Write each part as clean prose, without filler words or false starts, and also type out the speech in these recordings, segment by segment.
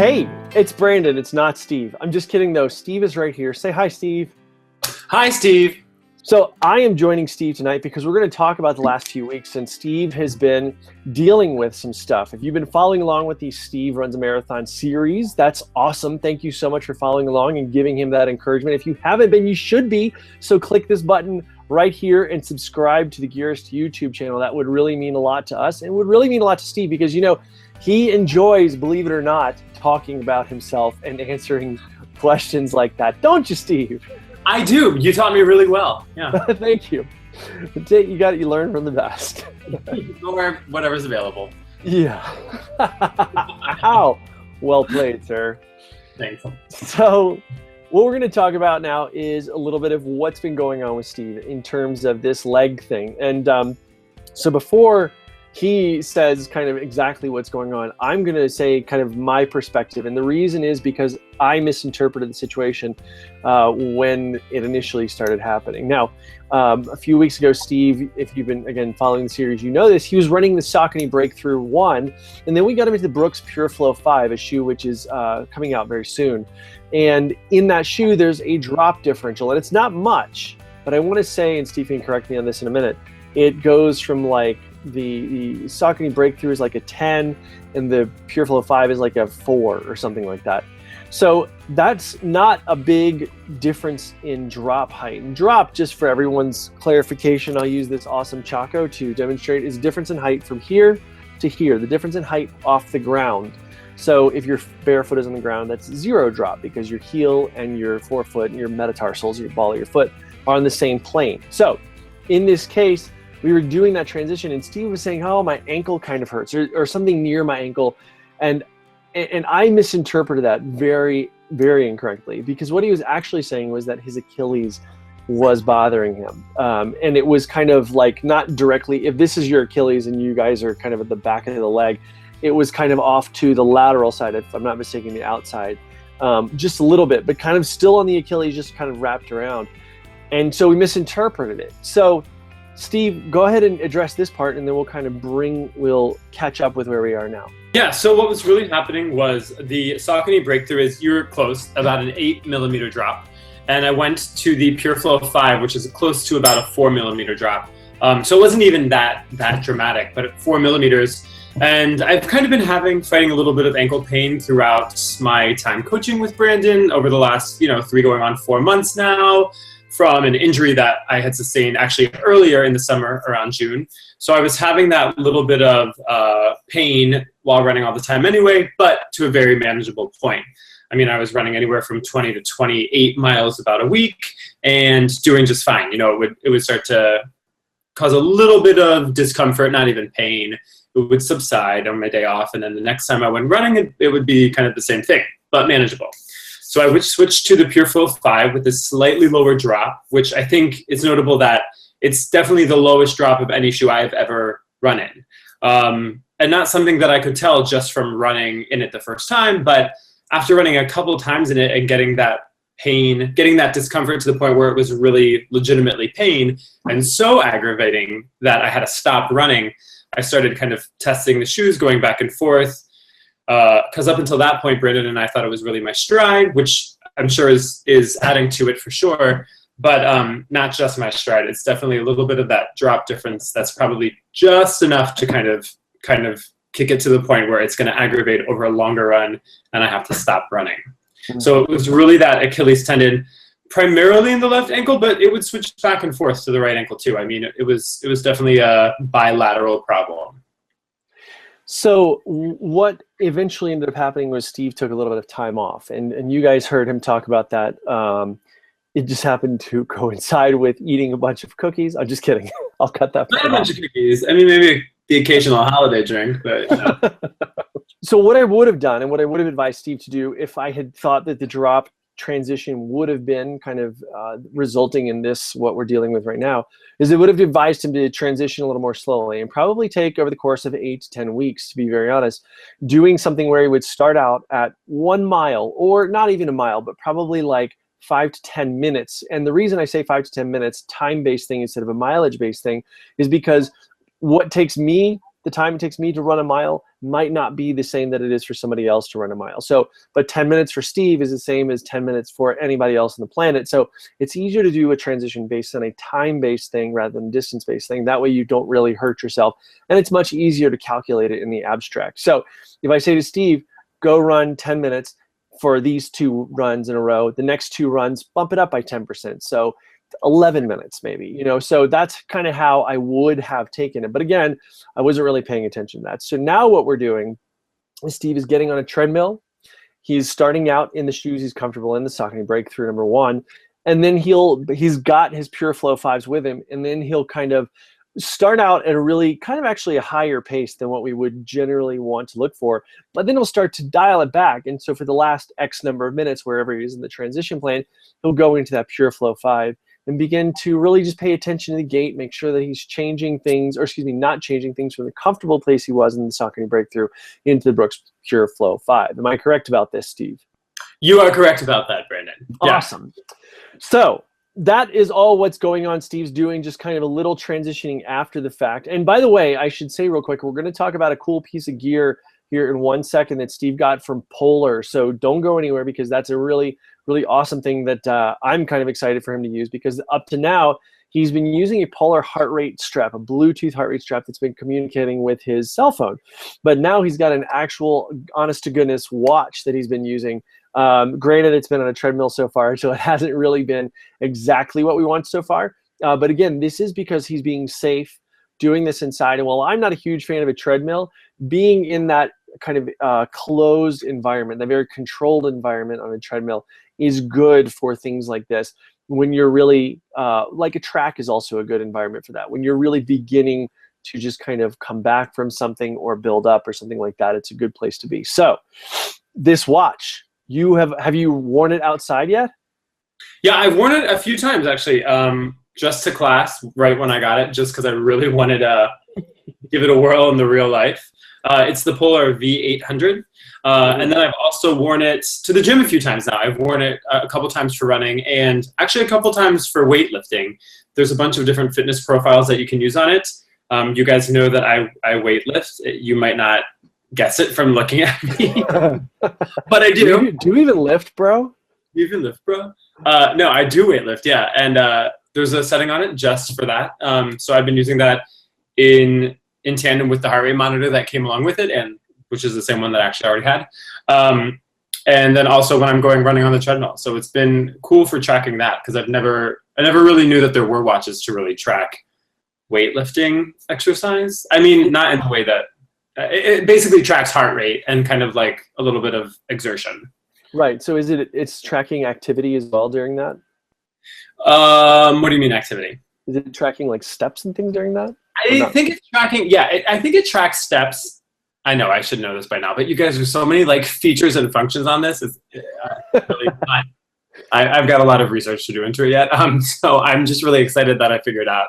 Hey, it's Brandon. It's not Steve. I'm just kidding, though. Steve is right here. Say hi, Steve. Hi, Steve. So I am joining Steve tonight because we're going to talk about the last few weeks since Steve has been dealing with some stuff. If you've been following along with the Steve Runs a Marathon series, that's awesome. Thank you so much for following along and giving him that encouragement. If you haven't been, you should be. So click this button right here and subscribe to the Gearist YouTube channel. That would really mean a lot to us and would really mean a lot to Steve because, you know, he enjoys, believe it or not, talking about himself and answering questions like that. Don't you, Steve? I do. You taught me really well. Yeah. Thank you. You learn from the best. Or whatever's available. Yeah. How? Well played, sir. Thanks. So what we're going to talk about now is a little bit of what's been going on with Steve in terms of this leg thing. And so before he says kind of exactly what's going on, I'm going to say kind of my perspective. And the reason is because I misinterpreted the situation when it initially started happening. Now, a few weeks ago, Steve, if you've been, again, following the series, you know this, he was running the Saucony Breakthrough 1, and then we got him into the Brooks Pure Flow 5, a shoe which is coming out very soon. And in that shoe, there's a drop differential, and it's not much, but I want to say, and Steve can correct me on this in a minute, it goes from like the Saucony Breakthrough is like a 10 and the Pure Flow 5 is like a 4 or something like that. So that's not a big difference in drop height. And drop, just for everyone's clarification, I'll use this awesome Chaco to demonstrate, is difference in height from here to here, the difference in height off the ground. So if your barefoot is on the ground, that's 0 drop because your heel and your forefoot and your metatarsals, your ball of your foot, are on the same plane. So in this case, we were doing that transition and Steve was saying, oh, my ankle kind of hurts or something near my ankle. And I misinterpreted that very, very incorrectly because what he was actually saying was that his Achilles was bothering him. And it was kind of like not directly, if this is your Achilles and you guys are kind of at the back of the leg, it was kind of off to the lateral side, if I'm not mistaken, the outside, just a little bit, but kind of still on the Achilles, just kind of wrapped around. And so we misinterpreted it. So Steve, go ahead and address this part and then we'll catch up with where we are now. Yeah, so what was really happening was the Saucony Breakthrough is you're close, about an 8mm drop. And I went to the Pure Flow 5, which is close to about a 4mm drop. So it wasn't even that dramatic, but at 4mm. And I've kind of been fighting a little bit of ankle pain throughout my time coaching with Brandon over the last, 3 going on 4 months now, from an injury that I had sustained actually earlier in the summer around June. So I was having that little bit of pain while running all the time anyway, but to a very manageable point. I mean, I was running anywhere from 20 to 28 miles about a week and doing just fine. It would start to cause a little bit of discomfort, not even pain. It would subside on my day off. And then the next time I went running, it would be kind of the same thing, but manageable. So I would switch to the Pure Flow 5 with a slightly lower drop, which I think is notable that it's definitely the lowest drop of any shoe I've ever run in. And not something that I could tell just from running in it the first time, but after running a couple of times in it and getting that pain, getting that discomfort to the point where it was really legitimately pain and so aggravating that I had to stop running, I started kind of testing the shoes, going back and forth. Because up until that point, Brandon and I thought it was really my stride, which I'm sure is adding to it for sure, but not just my stride. It's definitely a little bit of that drop difference that's probably just enough to kind of kick it to the point where it's going to aggravate over a longer run and I have to stop running. Mm-hmm. So it was really that Achilles tendon, primarily in the left ankle, but it would switch back and forth to the right ankle too. I mean, it was definitely a bilateral problem. So what eventually ended up happening was Steve took a little bit of time off, and you guys heard him talk about that. It just happened to coincide with eating a bunch of cookies. I'm just kidding. I'll cut that. Not a bunch of cookies. I mean, maybe the occasional holiday drink, but. So what I would have done and what I would have advised Steve to do if I had thought that the drop transition would have been kind of resulting in this, what we're dealing with right now, is it would have advised him to transition a little more slowly and probably take over the course of 8 to 10 weeks, to be very honest, doing something where he would start out at 1 mile or not even a mile, but probably like 5 to 10 minutes. And the reason I say 5 to 10 minutes, time-based thing instead of a mileage-based thing, is because what takes me the time it takes me to run a mile might not be the same that it is for somebody else to run a mile. So, but 10 minutes for Steve is the same as 10 minutes for anybody else on the planet. So it's easier to do a transition based on a time-based thing rather than distance-based thing. That way you don't really hurt yourself. And it's much easier to calculate it in the abstract. So if I say to Steve, go run 10 minutes for these 2 runs in a row, the next 2 runs, bump it up by 10%. So 11 minutes maybe, you know, so that's kind of how I would have taken it. But again, I wasn't really paying attention to that. So now what we're doing is Steve is getting on a treadmill. He's starting out in the shoes he's comfortable in, the Saucony Breakthrough number 1. And then he's got his Pure Flow 5s with him. And then he'll kind of start out at a really kind of actually a higher pace than what we would generally want to look for. But then he'll start to dial it back. And so for the last X number of minutes, wherever he is in the transition plan, he'll go into that Pure Flow 5 and begin to really just pay attention to the gait, make sure that he's changing things, or excuse me, not changing things from the comfortable place he was in the Saucony Breakthrough into the Brooks Pure Flow 5. Am I correct about this, Steve? You are correct about that, Brandon. Awesome. Yeah. So that is all what's going on. Steve's doing just kind of a little transitioning after the fact. And by the way, I should say real quick, we're going to talk about a cool piece of gear here in 1 second that Steve got from Polar. So don't go anywhere, because that's a really awesome thing that I'm kind of excited for him to use, because up to now he's been using a Polar heart rate strap, a Bluetooth heart rate strap that's been communicating with his cell phone. But now he's got an actual honest to goodness watch that he's been using. Granted, it's been on a treadmill so far, so it hasn't really been exactly what we want so far. But again, this is because he's being safe doing this inside. And while I'm not a huge fan of a treadmill, being in that kind of closed environment, that very controlled environment on a treadmill, is good for things like this. When you're really, like a track is also a good environment for that. When you're really beginning to just kind of come back from something or build up or something like that, it's a good place to be. So this watch, have you worn it outside yet? Yeah, I've worn it a few times actually, just to class right when I got it, just because I really wanted to give it a whirl in the real life. It's the Polar V800. And then I've also worn it to the gym a few times now. I've worn it a couple times for running, and actually a couple times for weightlifting. There's a bunch of different fitness profiles that you can use on it. You guys know that I weightlift. You might not guess it from looking at me, but I do. Do you even lift, bro? You even lift, bro? No, I do weightlift, yeah. And there's a setting on it just for that. So I've been using that in tandem with the heart rate monitor that came along with it, and which is the same one that I actually already had. And then also when I'm going running on the treadmill. So it's been cool for tracking that, because I never really knew that there were watches to really track weightlifting exercise. I mean, not in the way that it basically tracks heart rate and kind of like a little bit of exertion. Right. So it's tracking activity as well during that? What do you mean activity? Is it tracking like steps and things during that? I think it's tracking. Yeah, I think it tracks steps. I know I should know this by now, but you guys have so many like features and functions on this. It's really fun. I've got a lot of research to do into it yet. So I'm just really excited that I figured out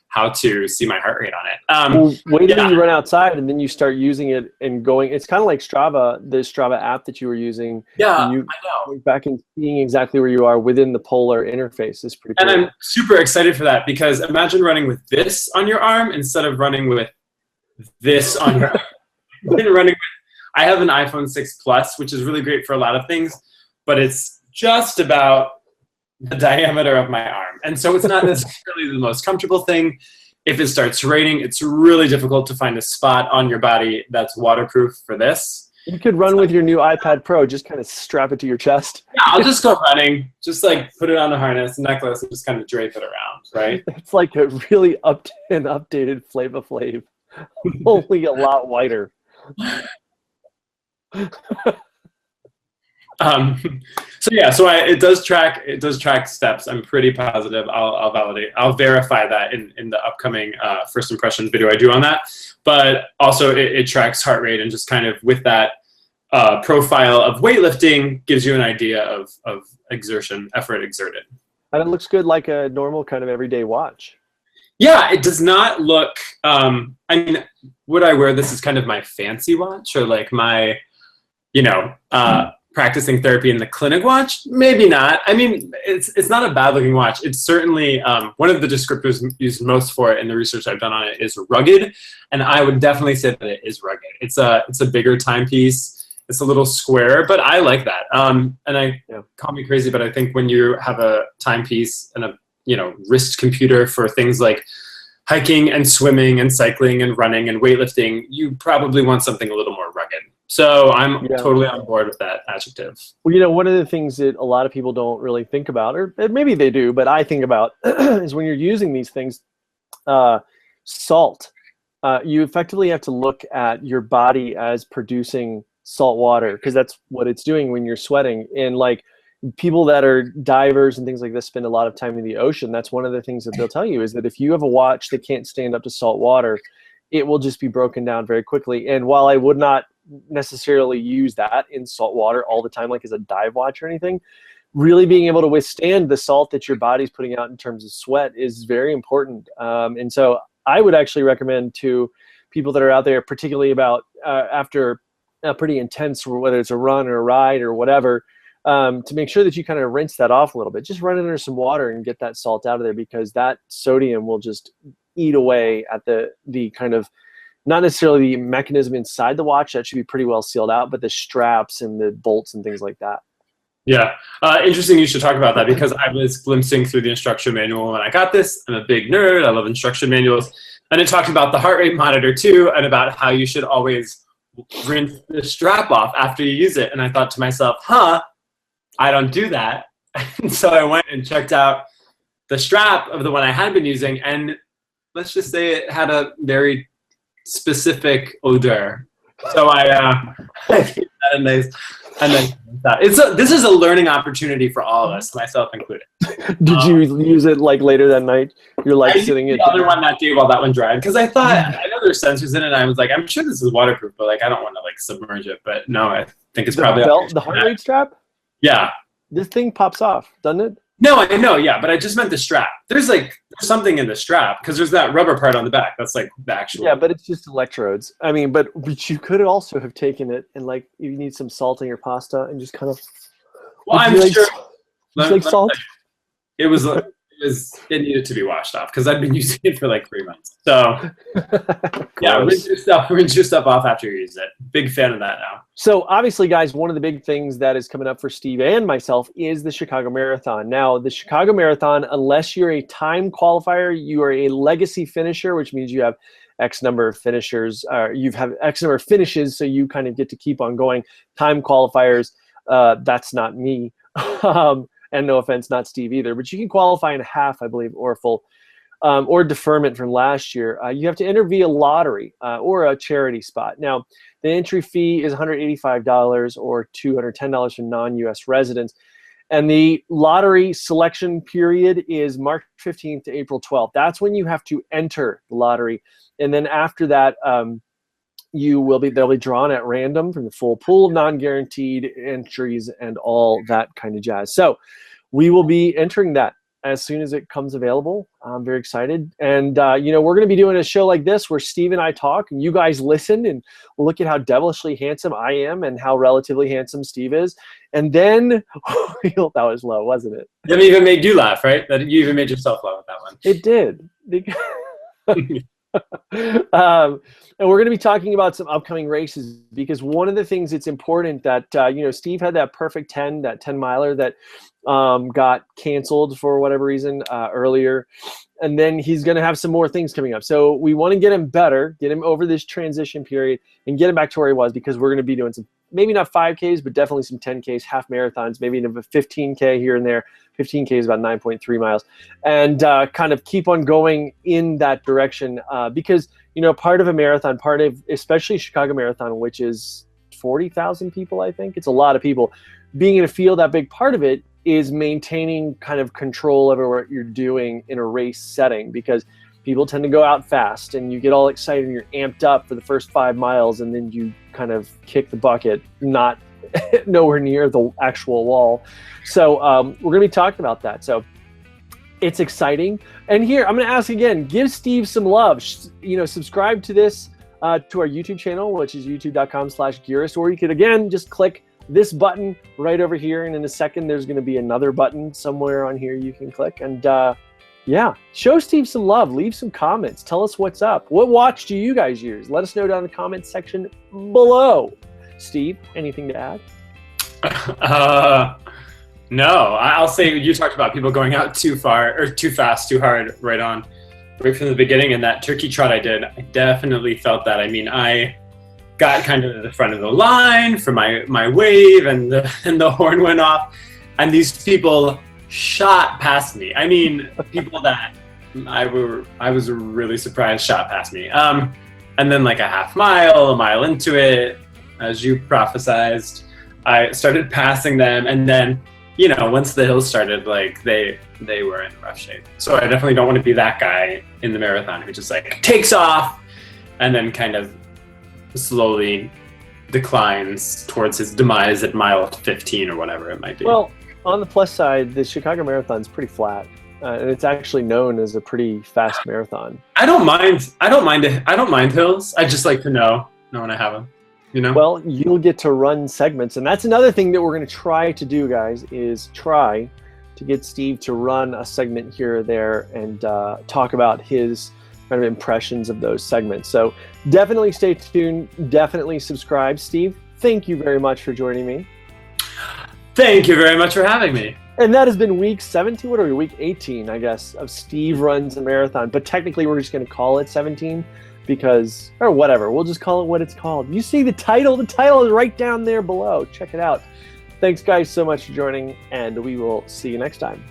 how to see my heart rate on it. Well, wait till you run outside and then you start using it and going. It's kind of like Strava, the Strava app that you were using. Yeah, I know. Going back and seeing exactly where you are within the Polar interface is pretty cool. And I'm super excited for that, because imagine running with this on your arm instead of running with this on your arm. I have an iPhone 6 Plus, which is really great for a lot of things, but it's just about the diameter of my arm. And so it's not necessarily the most comfortable thing. If it starts raining, it's really difficult to find a spot on your body that's waterproof for this. You could run with your new iPad Pro, just kind of strap it to your chest. Yeah, I'll just go running, just like put it on a harness, necklace, and just kind of drape it around, right? It's like a really updated Flava Flav, only a lot whiter. So it does track steps. I'm pretty positive. I'll verify that in the upcoming first impressions video I do on that. But also it tracks heart rate, and just kind of with that profile of weightlifting gives you an idea of exertion, effort exerted. And it looks good like a normal kind of everyday watch. Yeah, it does not look, I mean, would I wear this as kind of my fancy watch, or like my, practicing therapy in the clinic watch? Maybe not. I mean, it's not a bad looking watch. It's certainly one of the descriptors used most for it in the research I've done on it is rugged, and I would definitely say that it is rugged. It's a bigger timepiece. It's a little square, but I like that. Call me crazy, but I think when you have a timepiece and a wrist computer for things like hiking and swimming and cycling and running and weightlifting, you probably want something a little more rugged. So I'm totally on board with that adjective. Well, one of the things that a lot of people don't really think about, or maybe they do, but I think about is when you're using these things, salt. You effectively have to look at your body as producing salt water, because that's what it's doing when you're sweating. And like people that are divers and things like this spend a lot of time in the ocean. That's one of the things that they'll tell you is that if you have a watch that can't stand up to salt water, it will just be broken down very quickly. And while I would not necessarily use that in salt water all the time, like as a dive watch or anything, really being able to withstand the salt that your body's putting out in terms of sweat is very important. And so I would actually recommend to people that are out there, particularly about after a pretty intense, whether it's a run or a ride or whatever, to make sure that you kind of rinse that off a little bit. Just run it under some water and get that salt out of there, because that sodium will just eat away at the kind of, not necessarily the mechanism inside the watch, that should be pretty well sealed out, but the straps and the bolts and things like that. Yeah, interesting you should talk about that, because I was glimpsing through the instruction manual when I got this. I'm a big nerd. I love instruction manuals. And it talked about the heart rate monitor too, and about how you should always rinse the strap off after you use it. And I thought to myself, I don't do that. And so I went and checked out the strap of the one I had been using, and let's just say it had a very specific odor. So I gave that a nice this is a learning opportunity for all of us, myself included. Did you use it like later that night? You're like sitting at the other one that day while that one dried, because I thought I know there's sensors in it. And I was like, I'm sure this is waterproof, but like I don't want to like submerge it. But no, I think it's probably the heart rate strap. Yeah, this thing pops off, doesn't it? No, I know, yeah, but I just meant the strap. There's something in the strap, because there's that rubber part on the back. That's like the actual. Yeah, but it's just electrodes. I mean, but you could also have taken it and like you need some salt in your pasta and just kind of. Well, I'm sure. Like salt. It needed to be washed off, because I've been using it for like 3 months. So yeah, rinse your stuff off after you use it. Big fan of that now. So obviously, guys, one of the big things that is coming up for Steve and myself is the Chicago Marathon. Now, the Chicago Marathon, unless you're a time qualifier, you are a legacy finisher, which means you have X number of finishers, you have X number of finishes, so you kind of get to keep on going. Time qualifiers, that's not me. And no offense, not Steve either, but you can qualify in half, I believe, or full, or deferment from last year. You have to enter via lottery or a charity spot. Now, the entry fee is $185 or $210 for non-U.S. residents. And the lottery selection period is March 15th to April 12th. That's when you have to enter the lottery. And then after that, they'll be drawn at random from the full pool of non-guaranteed entries and all that kind of jazz. So we will be entering that as soon as it comes available. I'm very excited. And, we're going to be doing a show like this where Steve and I talk and you guys listen and look at how devilishly handsome I am and how relatively handsome Steve is. And then, that was low, wasn't it? That even made you laugh, right? That you even made yourself laugh with that one. It did. And we're going to be talking about some upcoming races, because one of the things that's important that Steve had that perfect 10 miler that got canceled for whatever reason earlier, and then he's going to have some more things coming up. So we want to get him better, get him over this transition period, and get him back to where he was, because we're going to be doing some, maybe not 5Ks, but definitely some 10Ks, half marathons, maybe a 15K here and there. 15K is about 9.3 miles, and kind of keep on going in that direction, because part of a marathon, especially Chicago Marathon, which is 40,000 people, I think it's a lot of people. Being in a field, that big part of it is maintaining kind of control over what you're doing in a race setting, because people tend to go out fast and you get all excited and you're amped up for the first 5 miles, and then you kind of kick the bucket, not nowhere near the actual wall. So we're going to be talking about that. So it's exciting. And here, I'm going to ask again, give Steve some love. Subscribe to this, to our YouTube channel, which is youtube.com/Gearist, or you could, again, just click this button right over here, and in a second there's going to be another button somewhere on here you can click. And yeah, show Steve some love. Leave some comments. Tell us what's up. What watch do you guys use? Let us know down in the comments section below. Steve, anything to add? No, I'll say you talked about people going out too far or too fast, too hard, right from the beginning. And that turkey trot I did, I definitely felt that. I mean, I got kind of to the front of the line for my wave, and the horn went off, and these people shot past me. I mean, people that I was really surprised shot past me. And then like a mile into it, as you prophesized, I started passing them, and then, you know, once the hills started, like they were in rough shape. So I definitely don't want to be that guy in the marathon who just like takes off and then kind of slowly declines towards his demise at mile 15 or whatever it might be. Well, on the plus side, the Chicago Marathon is pretty flat, and it's actually known as a pretty fast marathon. I don't mind hills. I just like to know when I have them. You know? Well, you'll get to run segments, and that's another thing that we're going to try to do, guys, is try to get Steve to run a segment here or there and talk about his kind of impressions of those segments. So definitely stay tuned. Definitely subscribe. Steve, thank you very much for joining me. Thank you very much for having me. And that has been week 17. What are we? Week 18, I guess, of Steve Runs a Marathon. But technically, we're just going to call it 17 because, or whatever. We'll just call it what it's called. You see the title. The title is right down there below. Check it out. Thanks, guys, so much for joining, and we will see you next time.